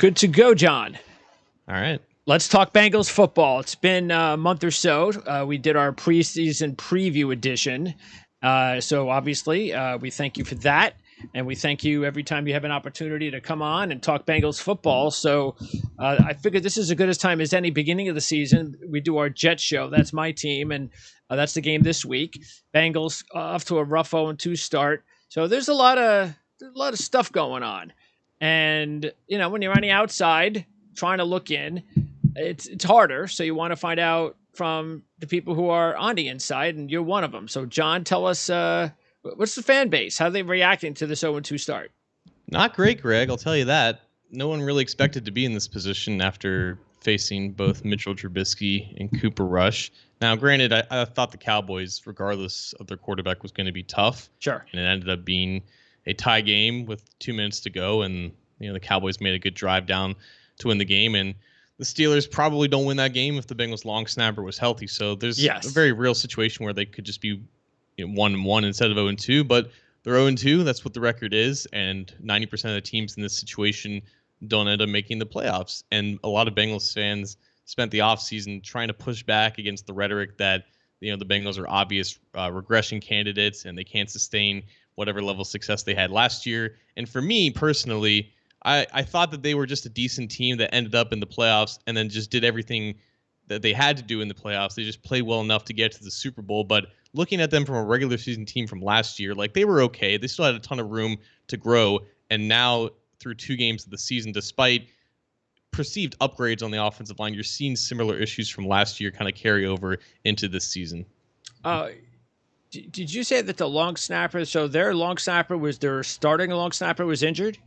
Good to go, John. All right. Let's talk Bengals football. It's been a month or so. We did our preseason preview edition. So obviously, we thank you for that. And we thank you every time you have an opportunity to come on and talk Bengals football. So I figured this is as good a time as any beginning of the season. We do our Jet show. That's my team. And that's the game this week. Bengals off to a rough 0-2 start. So there's a lot of stuff going on. And, you know, when you're on the outside trying to look in, it's harder. So you want to find out from the people who are on the inside, and you're one of them. So, John, tell us, what's the fan base? How are they reacting to this 0-2 start? Not great, Greg. I'll tell you that. No one really expected to be in this position after facing both Mitchell Trubisky and Cooper Rush. Now, granted, I thought the Cowboys, regardless of their quarterback, was going to be tough. Sure. And it ended up being a tie game with 2 minutes to go, and the Cowboys made a good drive down to win the game, and the Steelers probably don't win that game if the Bengals long snapper was healthy. So there's a very real situation where they could just be 1-1 instead of 0-2, but they're 0-2. That's what the record is, and 90% of the teams in this situation don't end up making the playoffs. And a lot of Bengals fans spent the offseason trying to push back against the rhetoric that the Bengals are obvious regression candidates and they can't sustain whatever level of success they had last year. And for me personally, I thought that they were just a decent team that ended up in the playoffs and then just did everything that they had to do in the playoffs. They just played well enough to get to the Super Bowl. But looking at them from a regular season team from last year, like, they were okay. They still had a ton of room to grow. And now through 2 games of the season, despite perceived upgrades on the offensive line, you're seeing similar issues from last year kind of carry over into this season. Did you say that the long snapper, so their starting long snapper was injured?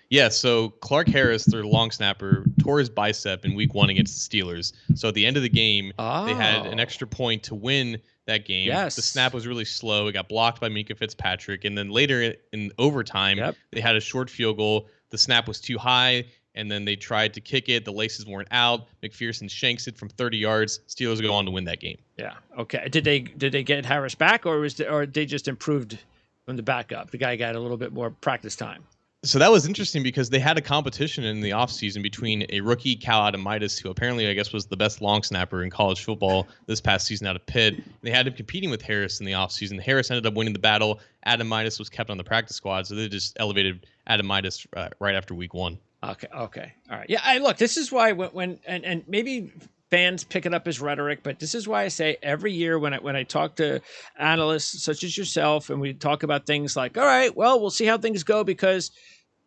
Yeah, so Clark Harris, their long snapper, tore his bicep in week 1 against the Steelers. So at the end of the game, they had an extra point to win that game. Yes. The snap was really slow. It got blocked by Minkah Fitzpatrick. And then later in overtime, they had a short field goal. The snap was too high, and then they tried to kick it. The laces weren't out. McPherson shanks it from 30 yards. Steelers go on to win that game. Yeah. Okay. Did they get Harris back, or they just improved from the backup? The guy got a little bit more practice time. So that was interesting because they had a competition in the offseason between a rookie, Cal Adamitis, who apparently, I guess, was the best long snapper in college football this past season out of Pitt. They had him competing with Harris in the offseason. Harris ended up winning the battle. Adamitis was kept on the practice squad, so they just elevated Adamitis right after week 1. Okay. All right. Yeah, look, this is why when maybe fans pick it up as rhetoric, but this is why I say every year when I talk to analysts such as yourself, and we talk about things like, all right, well, we'll see how things go because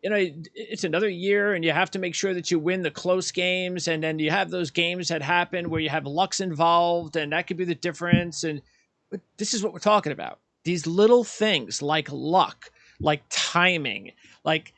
it's another year and you have to make sure that you win the close games. And then you have those games that happen where you have lucks involved and that could be the difference. But this is what we're talking about. These little things like luck, like timing, like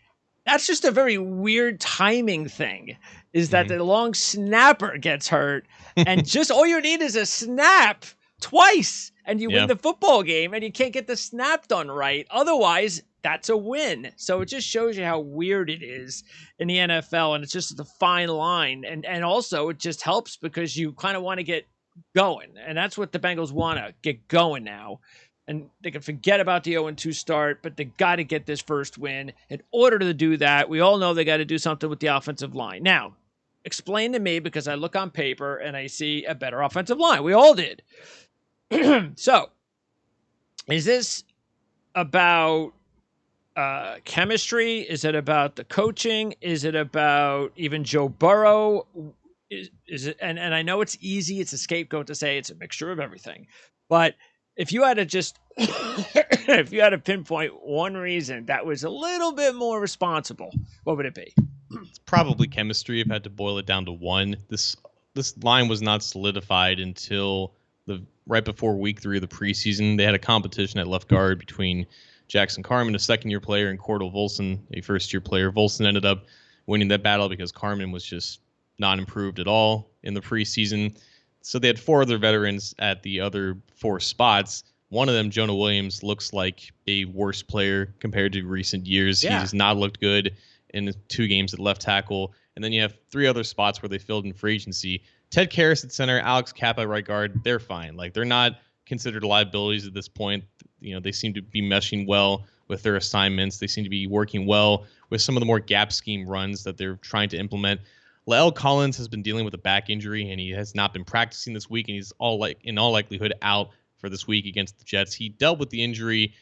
that's just a very weird timing thing, is that the long snapper gets hurt and just all you need is a snap twice and you win the football game and you can't get the snap done right. Otherwise, that's a win. So it just shows you how weird it is in the NFL, and it's just the fine line. And also it just helps because you kind of want to get going, and that's what the Bengals want to get going now. And they can forget about the 0-2 start, but they got to get this first win. In order to do that, we all know they got to do something with the offensive line. Now, explain to me, because I look on paper and I see a better offensive line. We all did. So, is this about chemistry? Is it about the coaching? Is it about even Joe Burrow? Is it? And I know it's easy. It's a scapegoat to say it's a mixture of everything. But if you had to just, if you had to pinpoint one reason that was a little bit more responsible, what would it be? It's probably chemistry. If I had to boil it down to one, this line was not solidified until right before week 3 of the preseason. They had a competition at left guard between Jackson Carman, a second-year player, and Cordell Volson, a first-year player. Volson ended up winning that battle because Carman was just not improved at all in the preseason. So they had 4 other veterans at the other 4 spots. One of them, Jonah Williams, looks like a worse player compared to recent years. Yeah. He's not looked good in the 2 games at left tackle. And then you have 3 other spots where they filled in free agency. Ted Karras at center, Alex Kappa at right guard, they're fine. Like, they're not considered liabilities at this point. You know, they seem to be meshing well with their assignments. They seem to be working well with some of the more gap scheme runs that they're trying to implement. La'el Collins has been dealing with a back injury, and he has not been practicing this week, and he's in all likelihood out for this week against the Jets. He dealt with the injury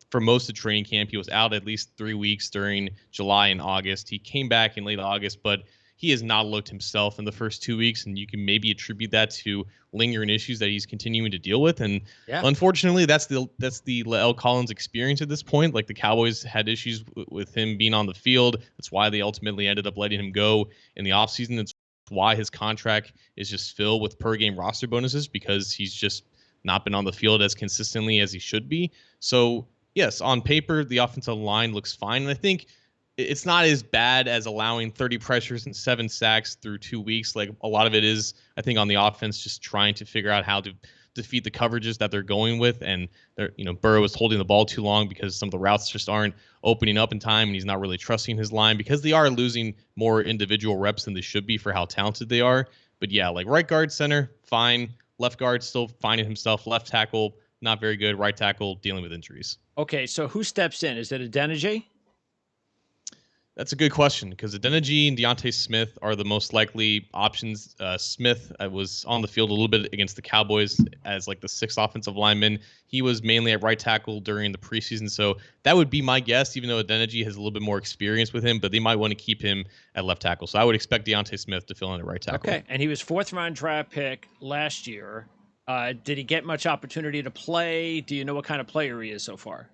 for most of training camp. He was out at least 3 weeks during July and August. He came back in late August, but he has not looked himself in the first 2 weeks, and you can maybe attribute that to lingering issues that he's continuing to deal with. And unfortunately, that's the La'el Collins experience at this point. Like, the Cowboys had issues with him being on the field. That's why they ultimately ended up letting him go in the offseason. That's why his contract is just filled with per game roster bonuses, because he's just not been on the field as consistently as he should be. So yes, on paper, the offensive line looks fine. And I think it's not as bad as allowing 30 pressures and 7 sacks through 2 weeks. Like, a lot of it is, I think, on the offense, just trying to figure out how to defeat the coverages that they're going with. And Burrow is holding the ball too long because some of the routes just aren't opening up in time, and he's not really trusting his line because they are losing more individual reps than they should be for how talented they are. But yeah, like, right guard, center, fine. Left guard still finding himself. Left tackle, not very good. Right tackle, dealing with injuries. Okay, so who steps in? Is it Adeniji? That's a good question, because Adeniji and Deontay Smith are the most likely options. Smith was on the field a little bit against the Cowboys as like the 6th offensive lineman. He was mainly at right tackle during the preseason, so that would be my guess, even though Adeniji has a little bit more experience with him, but they might want to keep him at left tackle. So I would expect Deontay Smith to fill in at right tackle. Okay, and he was 4th-round draft pick last year. Did he get much opportunity to play? Do you know what kind of player he is so far?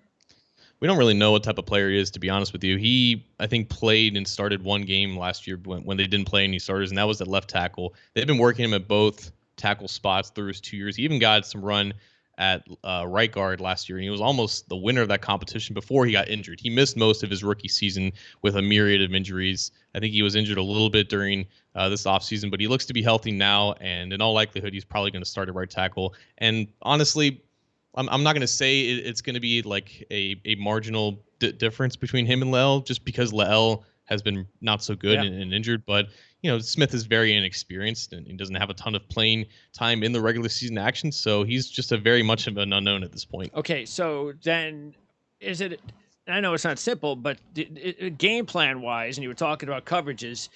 We don't really know what type of player he is, to be honest with you. He, I think, played and started one game last year when they didn't play any starters, and that was at left tackle. They've been working him at both tackle spots through his 2 years. He even got some run at right guard last year, and he was almost the winner of that competition before he got injured. He missed most of his rookie season with a myriad of injuries. I think he was injured a little bit during this offseason, but he looks to be healthy now, and in all likelihood, he's probably going to start at right tackle. And honestly, I'm not going to say it's going to be like a marginal difference between him and La'el, just because La'el has been not so good and injured. But, Smith is very inexperienced and he doesn't have a ton of playing time in the regular season action. So he's just a very much of an unknown at this point. Okay, so then is it – I know it's not simple, but game plan-wise, and you were talking about coverages,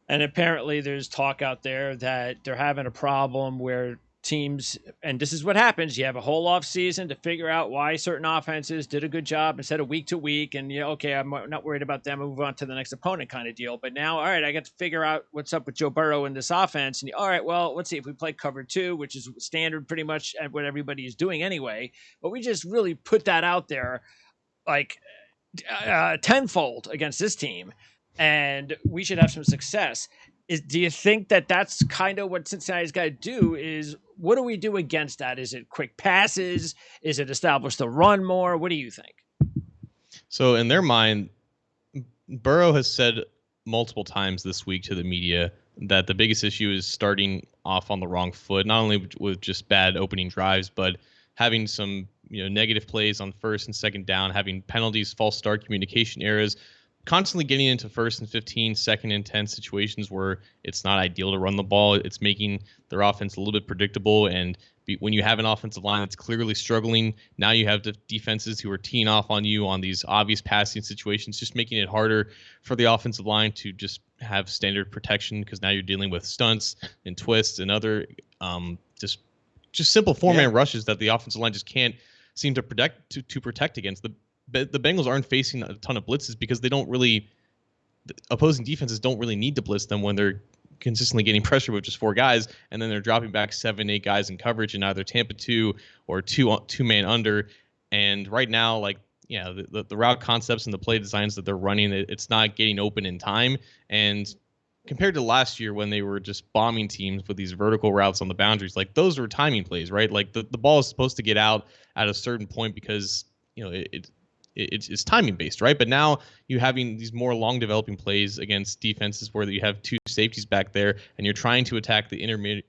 and apparently there's talk out there that they're having a problem where – teams, and this is what happens, you have a whole off season to figure out why certain offenses did a good job instead of week to week, and okay, I'm not worried about them, I'll move on to the next opponent kind of deal. But now, all right, I got to figure out what's up with Joe Burrow in this offense, and all right, well, let's see if we play cover 2, which is standard pretty much at what everybody is doing anyway, but we just really put that out there like tenfold against this team, and we should have some success. Do you think that that's kind of what Cincinnati's got to do? Is what do we do against that? Is it quick passes? Is it establish the run more? What do you think? So in their mind, Burrow has said multiple times this week to the media that the biggest issue is starting off on the wrong foot, not only with just bad opening drives, but having some negative plays on 1st and 2nd down, having penalties, false start, communication errors, constantly getting into 1st and 15, 2nd and 10 situations where it's not ideal to run the ball. It's making their offense a little bit predictable. And when you have an offensive line that's clearly struggling, now you have the defenses who are teeing off on you on these obvious passing situations, just making it harder for the offensive line to just have standard protection, because now you're dealing with stunts and twists and other just simple 4-man rushes that the offensive line just can't seem to protect against. The Bengals aren't facing a ton of blitzes because opposing defenses don't really need to blitz them when they're consistently getting pressure with just 4 guys, and then they're dropping back 7, 8 guys in coverage in either Tampa 2 or two-man under. And right now, the route concepts and the play designs that they're running, it's not getting open in time. And compared to last year when they were just bombing teams with these vertical routes on the boundaries, like those were timing plays, right? Like the ball is supposed to get out at a certain point because it's timing based, right? But now you're having these more long developing plays against defenses where you have 2 safeties back there and you're trying to attack the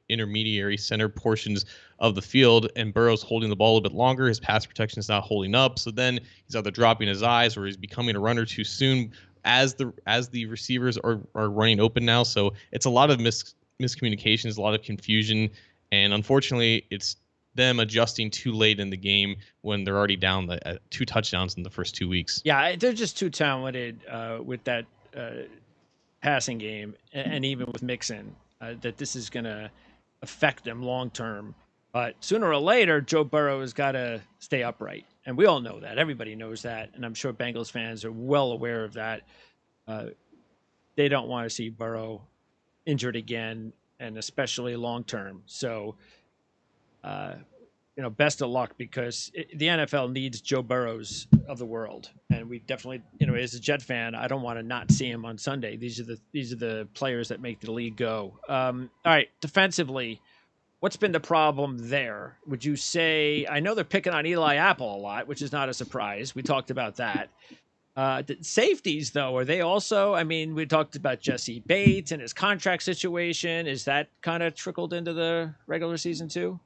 intermediary center portions of the field, and Burrow's holding the ball a bit longer. His pass protection is not holding up. So then he's either dropping his eyes or he's becoming a runner too soon as the receivers are running open now. So it's a lot of miscommunications, a lot of confusion. And unfortunately, it's them adjusting too late in the game when they're already down 2 touchdowns in the first 2 weeks. Yeah, they're just too talented with that passing game, and even with Mixon, that this is going to affect them long term. But sooner or later, Joe Burrow has got to stay upright. And we all know that. Everybody knows that. And I'm sure Bengals fans are well aware of that. They don't want to see Burrow injured again, and especially long term. So, best of luck, because the NFL needs Joe Burrows of the world. And we definitely, as a Jet fan, I don't want to not see him on Sunday. These are the players that make the league go. All right, defensively, what's been the problem there? Would you say, I know they're picking on Eli Apple a lot, which is not a surprise. We talked about that. The safeties, though, are they also, we talked about Jesse Bates and his contract situation. Is that kind of trickled into the regular season too?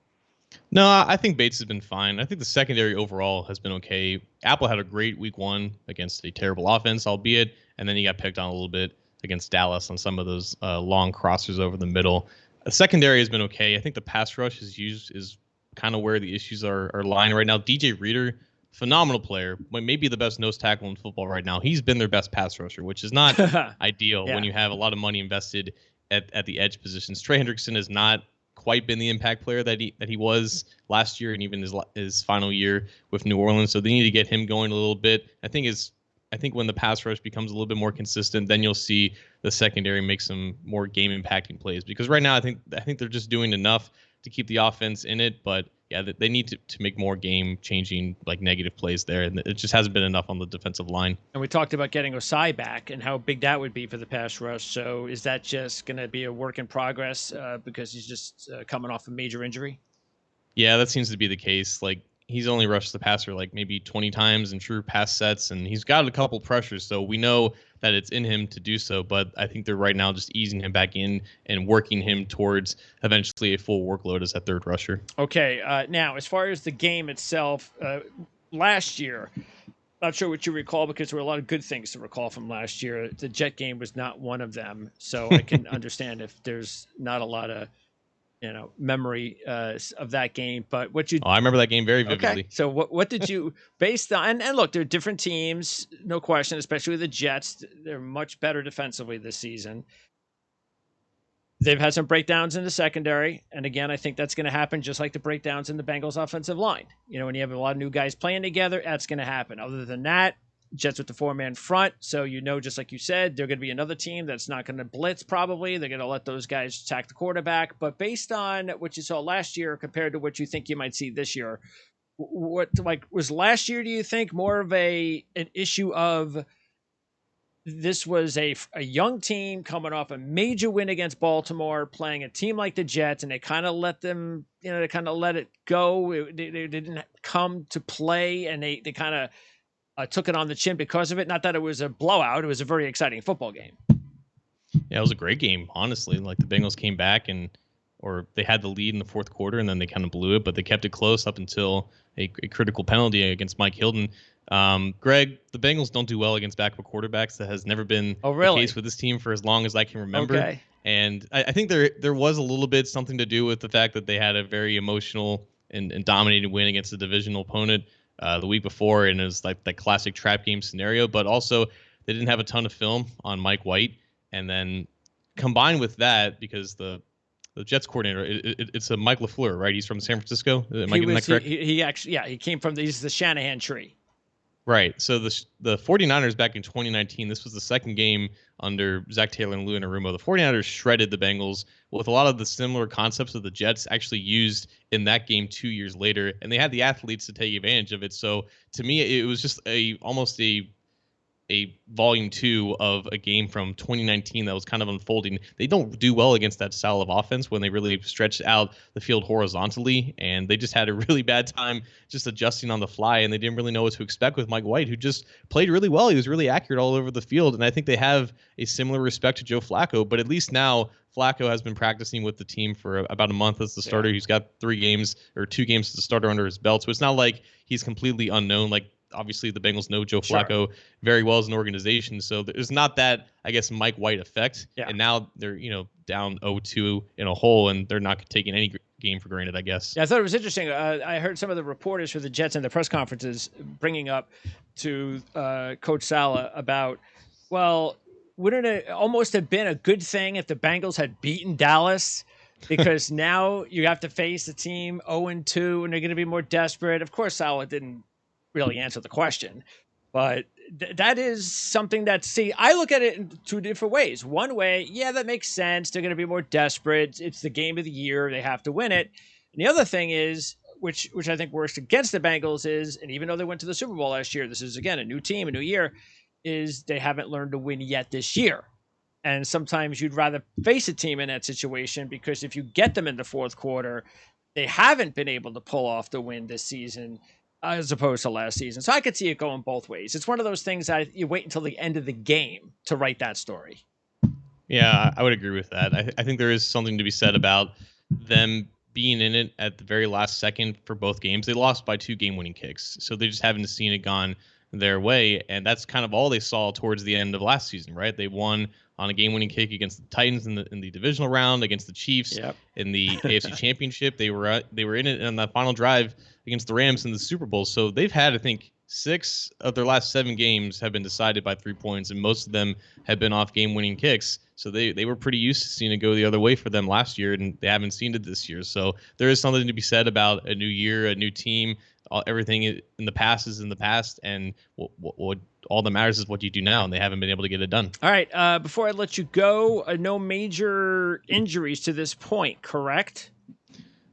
No, I think Bates has been fine. I think the secondary overall has been okay. Apple had a great week 1 against a terrible offense, albeit, and then he got picked on a little bit against Dallas on some of those long crossers over the middle. The secondary has been okay. I think the pass rush is kind of where the issues are lying right now. DJ Reader, phenomenal player, maybe the best nose tackle in football right now. He's been their best pass rusher, which is not ideal when you have a lot of money invested at the edge positions. Trey Hendrickson has not quite been the impact player that he was last year and even his final year with New Orleans. So they need to get him going a little bit. I think when the pass rush becomes a little bit more consistent, then you'll see the secondary make some more game impacting plays. Because right now, I think they're just doing enough to keep the offense in it. But yeah, they need to make more game changing, like, negative plays there. And it just hasn't been enough on the defensive line. And we talked about getting Osai back and how big that would be for the pass rush. So is that just going to be a work in progress because he's just coming off a major injury? Yeah, that seems to be the case. Like, he's only rushed the passer like maybe 20 times in true pass sets, and he's got a couple pressures, so we know that it's in him to do so. But I think they're right now just easing him back in and working him towards eventually a full workload as a third rusher. Okay, now as far as the game itself, last year, not sure what you recall, because there were a lot of good things to recall from last year. The Jet game was not one of them, so I can understand if there's not a lot of memory of that game. But what you... Oh, I remember that game very vividly. Okay. So what did you, based on, and look, they're different teams, no question, especially the Jets. They're much better defensively this season. They've had some breakdowns in the secondary. And again, I think that's going to happen just like the breakdowns in the Bengals offensive line. When you have a lot of new guys playing together, that's going to happen. Other than that, Jets with the 4-man front. So, just like you said, they're going to be another team that's not going to blitz probably. They're going to let those guys attack the quarterback. But based on what you saw last year compared to what you think you might see this year, what was last year, do you think, more of an issue of this was a young team coming off a major win against Baltimore, playing a team like the Jets, and they kind of let them, they kind of let it go. They didn't come to play, and they kind of took it on the chin because of it. Not that it was a blowout. It was a very exciting football game. Yeah, it was a great game, honestly. Like, the Bengals came back or they had the lead in the fourth quarter, and then they kind of blew it, but they kept it close up until a critical penalty against Mike Hilton. Greg, the Bengals don't do well against backup quarterbacks. That has never been the case with this team for as long as I can remember. Okay. And I think there was a little bit something to do with the fact that they had a very emotional and dominating win against a divisional opponent the week before, and it was like that classic trap game scenario. But also, they didn't have a ton of film on Mike White, and then combined with that, because the Jets coordinator, it's a Mike LaFleur, right? He's from San Francisco. Am I getting that correct? He actually, he came from the Shanahan tree. Right. So the 49ers back in 2019, this was the second game under Zach Taylor and Lou Anarumo. The 49ers shredded the Bengals with a lot of the similar concepts that the Jets actually used in that game 2 years later, and they had the athletes to take advantage of it. So to me, it was just almost a volume 2 of a game from 2019 that was kind of unfolding. They don't do well against that style of offense when they really stretch out the field horizontally, and they just had a really bad time just adjusting on the fly, and they didn't really know what to expect with Mike White, who just played really well. He was really accurate all over the field, and I think they have a similar respect to Joe Flacco, but at least now Flacco has been practicing with the team for about a month as the starter. He's got 2 games as the starter under his belt, so it's not like he's completely unknown. Like, obviously the Bengals know Joe Flacco very well as an organization, so there's not that, I guess, Mike White effect. And now they're down 0-2 in a hole, and they're not taking any game for granted, I guess. Yeah, I thought it was interesting. I heard some of the reporters for the Jets in the press conferences bringing up to Coach Saleh about, well, wouldn't it almost have been a good thing if the Bengals had beaten Dallas? Because now you have to face a team 0-2 and they're going to be more desperate. Of course, Saleh didn't really answer the question, but that is something that, see, I look at it in two different ways. One way, yeah, that makes sense. They're going to be more desperate. It's the game of the year. They have to win it. And the other thing is, which I think works against the Bengals is, and even though they went to the Super Bowl last year, this is, again, a new team, a new year, is they haven't learned to win yet this year. And sometimes you'd rather face a team in that situation because if you get them in the fourth quarter, they haven't been able to pull off the win this season as opposed to last season. So I could see it going both ways. It's one of those things that you wait until the end of the game to write that story. Yeah, I would agree with that. I think there is something to be said about them being in it at the very last second for both games. They lost by 2 game-winning kicks, so they just haven't seen it gone their way, and that's kind of all they saw towards the end of last season, right? They won on a game-winning kick against the Titans in the divisional round, against the Chiefs in the AFC Championship. They were in it on that final drive against the Rams in the Super Bowl. So they've had, I think, 6 of their last 7 games have been decided by 3 points, and most of them have been off game-winning kicks. So they were pretty used to seeing it go the other way for them last year, and they haven't seen it this year. So there is something to be said about a new year, a new team. Everything in the past is in the past, and what all that matters is what you do now, and they haven't been able to get it done. All right, before I let you go, no major injuries to this point, correct?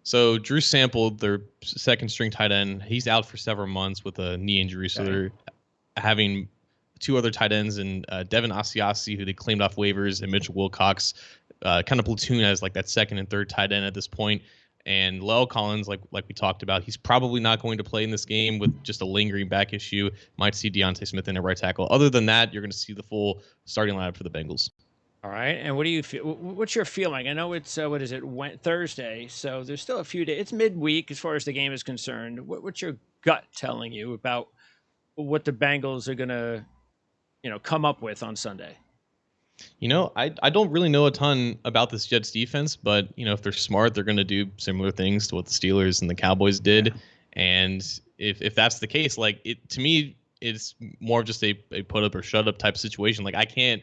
So Drew Sample, their second-string tight end, he's out for several months with a knee injury. So they're having 2 other tight ends, and Devin Asiasi, who they claimed off waivers, and Mitchell Wilcox, kind of platoon as like that second and third tight end at this point. And La'el Collins, like we talked about, he's probably not going to play in this game with just a lingering back issue. Might see Deontay Smith in at right tackle. Other than that, you're going to see the full starting lineup for the Bengals. All right, and what do you feel? What's your feeling? I know it's what is it? Thursday, so there's still a few days. It's midweek as far as the game is concerned. What's your gut telling you about what the Bengals are going to, come up with on Sunday? I don't really know a ton about this Jets defense, but, if they're smart, they're going to do similar things to what the Steelers and the Cowboys did. And if that's the case, to me, it's more of just a put up or shut up type situation. Like, I can't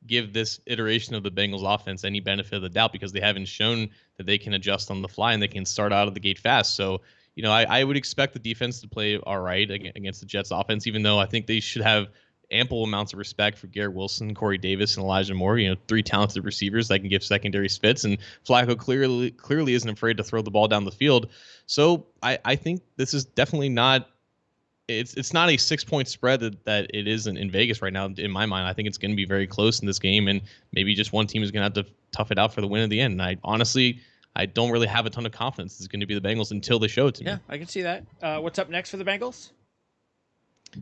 give this iteration of the Bengals offense any benefit of the doubt because they haven't shown that they can adjust on the fly and they can start out of the gate fast. So, I would expect the defense to play all right against the Jets offense, even though I think they should have ample amounts of respect for Garrett Wilson, Corey Davis, and Elijah Moore, 3 talented receivers that can give secondary fits. And Flacco clearly isn't afraid to throw the ball down the field. So I think this is definitely not it's not a 6-point spread that it is in Vegas right now. In my mind, I think it's going to be very close in this game, and maybe just one team is going to have to tough it out for the win at the end. And I don't really have a ton of confidence it's going to be the Bengals until they show it to me. Yeah, I can see that. What's up next for the Bengals?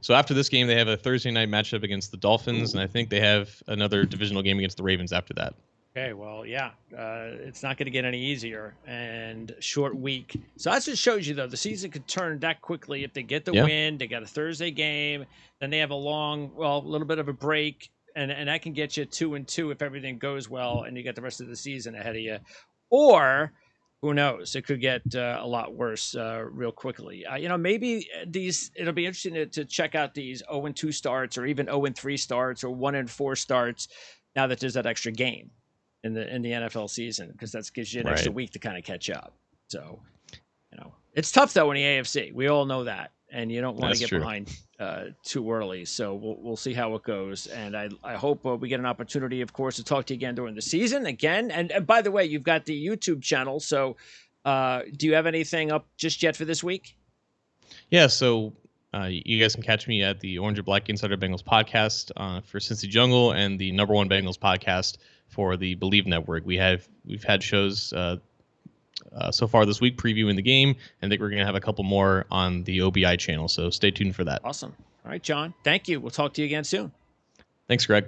So after this game, they have a Thursday night matchup against the Dolphins, and I think they have another divisional game against the Ravens after that. Okay, well, yeah, it's not going to get any easier, and short week. So that just shows you, though, the season could turn that quickly if they get the win. They got a Thursday game, then they have a little bit of a break, and that can get you 2-2 if everything goes well, and you get the rest of the season ahead of you. Or who knows? It could get a lot worse real quickly. Maybe it'll be interesting to check out these 0-2 starts, or even 0-3 starts, or 1-4 starts. Now that there's that extra game in the NFL season, because that gives you an extra week to kind of catch up. So, it's tough though in the AFC. We all know that, and you don't want to get behind too early. So we'll see how it goes, and I hope we get an opportunity, of course, to talk to you again during the season again. And by the way, you've got the YouTube channel. So do you have anything up just yet for this week? Yeah. So you guys can catch me at the Orange and Black Insider Bengals podcast for Cincy Jungle, and the number 1 Bengals podcast for the Believe Network. We've had shows so far this week previewing the game, and I think we're going to have a couple more on the OBI channel. So stay tuned for that. Awesome. All right, John. Thank you. We'll talk to you again soon. Thanks, Greg.